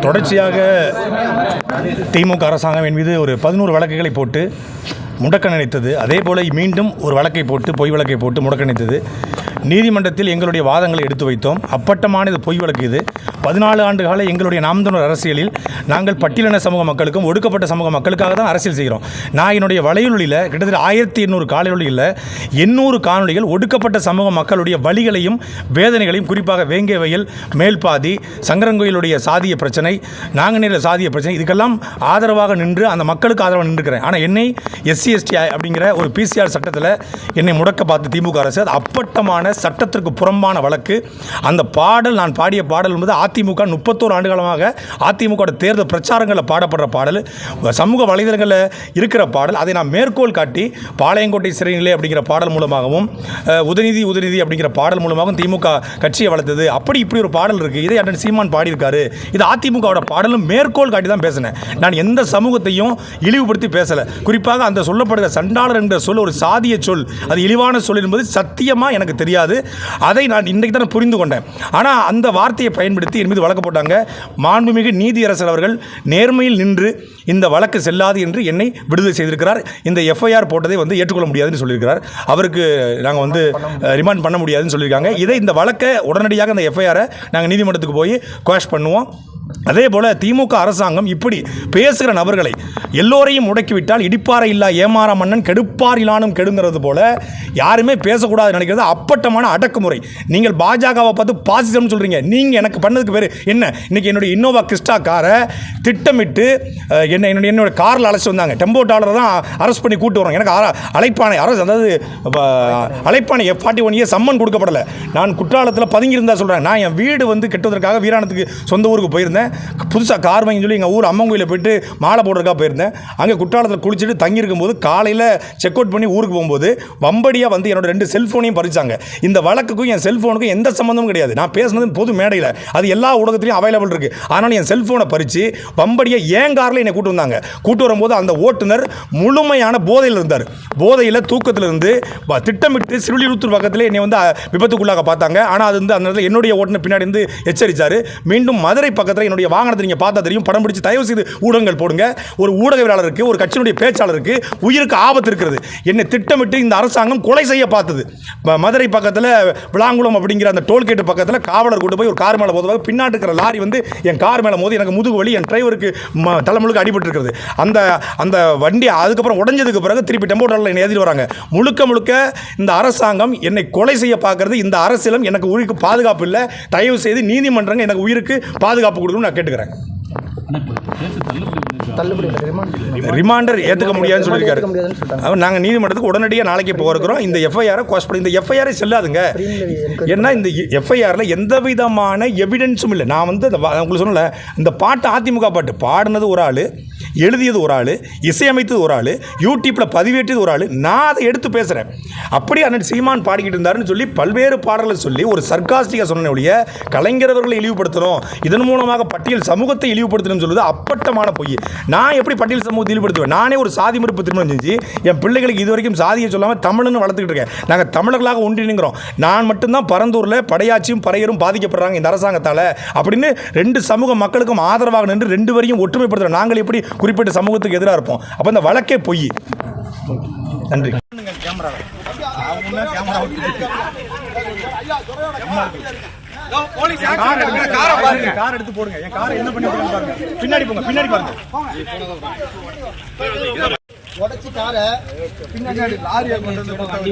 தொடர்ச்சியாக திமுக அரசாங்கம் என் மீது ஒரு 11 வழக்குகளை போட்டு முடக்க நினைத்தது. அதே போல் மீண்டும் ஒரு வழக்கை போட்டு பொய் வழக்கை போட்டு முடக்க நினைத்தது. நீதிமன்றத்தில் எங்களுடைய வாதங்களை எடுத்து வைத்தோம். அப்பட்டமான இது பொய் வழக்கு. இது 14 ஆண்டு கால எங்களுடைய நாம் தமிழர் அரசியலில் நாங்கள் பட்டியலின சமூக மக்களுக்கும் ஒடுக்கப்பட்ட சமூக மக்களுக்காக தான் அரசியல் செய்கிறோம். நான் என்னுடைய வலையொலியில் கிட்டத்தட்ட 1800 காணொலியில் 800 காணொலிகள் ஒடுக்கப்பட்ட சமூக மக்களுடைய வலிகளையும் வேதனைகளையும், குறிப்பாக வேங்கை வயல், மேல்பாதி, சங்கரங்கோயிலுடைய சாதிய பிரச்சனை, நாங்குநேரில் சாதிய பிரச்சனை, இதுக்கெல்லாம் ஆதரவாக நின்று அந்த மக்களுக்கு ஆதரவாக நின்றுக்கிறேன். ஆனால் என்னை SC/ST அப்படிங்கிற ஒரு PCR சட்டத்தில் என்னை முடக்க பார்த்து திமுக அரசு. அது அப்பட்டமான சட்டத்திற்கு புறம்பான வழக்கு. அந்த பாடல், நான் பாடிய பாடல் என்பது அதிமுக 31 ஆண்டு காலமாக அதிமுக தேர்தல் பிரச்சாரங்களில் பாடப்படுற பாடல், சமூக வலைதளங்களில் இருக்கிற பாடல். அதை நான் மேற்கோள் காட்டி பாளையங்கோட்டை சிறைநிலை அப்படிங்கிற பாடல் மூலமாகவும், உதயநிதி அப்படிங்கிற பாடல் மூலமாகவும் திமுக கட்சியை வளர்த்தது. அப்படி இப்படி ஒரு பாடல் இருக்குது. இதை அண்ணன் சீமான் பாடியிருக்காரு. இது அதிமுகவோட பாடலும் மேற்கோள் காட்டி தான் பேசினேன். நான் எந்த சமூகத்தையும் இழிவுபடுத்தி பேசலை. குறிப்பாக அந்த சொல்லப்படுகிற சண்டாளர் என்ற சொல் ஒரு சாதிய சொல், அது இழிவான சொல் என்பது சத்தியமாக எனக்கு தெரியாது. அதை நான் இன்றைக்கு தான் புரிந்து கொண்டேன். ஆனால் அந்த வார்த்தையை பயன்படுத்தி என் மீது வழக்கு போட்டாங்க. மாண்புமிகு நீதியரசர் அவர்கள் நேர்மையில் நின்று இந்த வழக்கு செல்லாது என்று என்னை விடுதலை செய்திருக்கிறார். இந்த FIR போட்டதை ஏற்றுக்கொள்ள முடியாதுன்னு சொல்லியிருக்கிறார். அவருக்கு நாங்கள் ரிமாண்ட் பண்ண முடியாதுன்னு சொல்லியிருக்காங்க. இந்த வழக்கை உடனடியாக அந்த FIR நாங்கள் நீதிமன்றத்துக்கு போய் குவாஷ் பண்ணுவோம். அதே போல் திமுக அரசாங்கம் இப்படி பேசுகிற நபர்களை எல்லோரையும் முடக்கிவிட்டால் இடிப்பாறை இல்லா ஏமாற மன்னன் கெடுப்பார் இலானும் கெடுங்கிறது போல யாருமே பேசக்கூடாது நினைக்கிறது அப்பட்டமான அடக்குமுறை. நீங்கள் பாஜகவை பார்த்து பாசிசம் சொல்கிறீங்க. நீங்கள் எனக்கு பண்ணதுக்கு பேர் என்ன? இன்றைக்கி என்னுடைய இன்னோவா கிறிஸ்டா காரை திட்டமிட்டு என்னோட காரில் அழைச்சி வந்தாங்க. டெம்போ டாலரை தான் அரெஸ்ட் பண்ணி கூட்டு வரோம். எனக்கு அழைப்பானை அழைப்பானை F41A சம்மன் கொடுக்கப்படலை. நான் குற்றாலத்தில் பதுங்கியிருந்தா சொல்கிறேன். நான் என் வீடு கெட்டுவதற்காக வீராணத்துக்கு சொந்த ஊருக்கு போயிருந்தேன். புதுசாக கார் வாங்கி சொல்லி எங்கள் ஊர் அம்மன் கோயிலில் போயிட்டு மாலை போடுறதுக்காக போயிருந்தேன். அங்கே குற்றாலத்தில் குளிச்சுட்டு தங்கியிருக்கும்போது காலையில் செக் அவுட் பண்ணி ஊருக்கு போகும்போது வம்படியாக என்னோட 2 செல்ஃபோனையும் பறிச்சாங்க. இந்த வழக்குக்கும் என் செல்ஃபோனுக்கும் எந்த சம்மந்தமும் கிடையாது. நான் பேசுனது பொது மேடையில், அது எல்லா ஊடகத்திலையும் அவைலபிள் இருக்குது. ஆனால் என் செல்ஃபோனை பறித்து வம்படியாக ஏன் காரில் என்னை கூட்டு வந்தாங்க. கூட்டு வரும்போது அந்த ஓட்டுநர் முழுமையான போதையில் இருந்தார். போதையில் தூக்கத்தில் இருந்து திட்டமிட்டு சிறுலிருத்தூர் பக்கத்தில் என்னை விபத்துக்குள்ளாக பார்த்தாங்க. ஆனால் அது அந்த நேரத்தில் என்னுடைய ஓட்டுநர் பின்னாடி எச்சரித்தார். மீண்டும் மதுரை பக்கத்தில் என்னுடைய வாகனத்தை நீங்கள் பார்த்தா தெரியும். படம் பிடிச்சி தயவு செய்து ஊடகங்கள் போடுங்க. ஒரு ஊடகவியலாளருக்கு, ஒரு கட்சியினுடைய பேச்சாளருக்கு உயிருக்கு ஆபத்து இருக்கிறது. என்னை திட்டமிட்டு இந்த அரசாங்கம் கொலை செய்ய பார்த்தது. மதுரை பக்கத்தில் விளாங்குளம் அப்படிங்கிற அந்த டோல்கேட்டு பக்கத்தில் காவலர் கொண்டு போய் ஒரு கார் மேலே போதுவாக பின்னாடி இருக்கிற லாரி என் கார் மேலே மோதி எனக்கு முதுகு வலி, என் டிரைவருக்கு தலைமுழுக்க அடிபட்டு இருக்கிறது. அந்த வண்டி அதுக்கப்புறம் உடஞ்சதுக்கு பிறகு திருப்பி டெம்போ டாலரில் என்னை ஏற்றிட்டு வராங்க. முழுக்க இந்த அரசாங்கம் என்னை கொலை செய்ய பார்க்கறது. இந்த அரசியலும் எனக்கு உயிருக்கு பாதுகாப்பு இல்லை. தயவு செய்து நீதிமன்றங்கள் எனக்கு உயிருக்கு பாதுகாப்பு கொடுக்கணும்னு நான் கேட்டுக்கிறேன். ரிமாண்டர் ஏற்றுக்க முடியாதுன்னு சொல்லியிருக்காரு. நாங்கள் நீதிமன்றத்துக்கு உடனடியாக நாளைக்கு போகிறோம். இந்த FIR குவாஷ் பண்ணி இந்த FIR செல்லாதுங்க. ஏன்னா இந்த FIRல எந்த விதமான எவிடன்ஸும் இல்லை. நான் உங்களுக்கு சொன்னல, இந்த பாட்டு அதிமுக பாட்டு பாடினது ஒரு ஆள், எழுதியது ஒரு ஆள், இசையமைத்தது ஒரு ஆள், யூடியூப்பில் பதிவேற்றது ஒரு ஆள். நான் அதை எடுத்து பேசுகிறேன். அப்படி அண்ணன் சீமான் பாடிக்கிட்டு இருந்தாருன்னு சொல்லி பல்வேறு பாடல்களை சொல்லி ஒரு சர்க்காஸ்டிக்காக சொன்ன ஒழிய கலைஞரவர்களை இழிவுபடுத்தணும், இதன் மூலமாக பட்டியல் சமூகத்தை இழிவுபடுத்தணும்னு சொல்லுவது அப்பட்டமான பொய். நான் எப்படி பட்டியல் சமூகத்தை இழிவுபடுத்துவேன்? நானே ஒரு சாதி மறுப்பு திருமணம் செஞ்சு என் பிள்ளைகளுக்கு இதுவரைக்கும் சாதியை சொல்லாமல் தமிழ்னு வளர்த்துக்கிட்டு இருக்கேன். நாங்கள் தமிழர்களாக ஒன்றிணைங்கிறோம். நான் மட்டும்தான் பரந்தூரில் படையாட்சியும் பறையரும் பாதிக்கப்படுறாங்க இந்த அரசாங்கத்தால் அப்படின்னு 2 சமூக மக்களுக்கும் ஆதரவாக நின்று 2 வரையும் ஒற்றுமைப்படுத்துகிறோம். நாங்கள் எப்படி குறிப்பிட்ட சமூகத்துக்கு எதிராக இருப்போம்? அப்போ இந்த வழக்கே பொய். நன்றி. கார் எடுத்து போடுங்க. என் காரை என்ன பண்ணி பாருங்க. பின்னாடி போங்க, பின்னாடி பாருங்க. உடைச்சு காரை பின்னாடி லாரியை கொண்டு வந்து பாருங்க.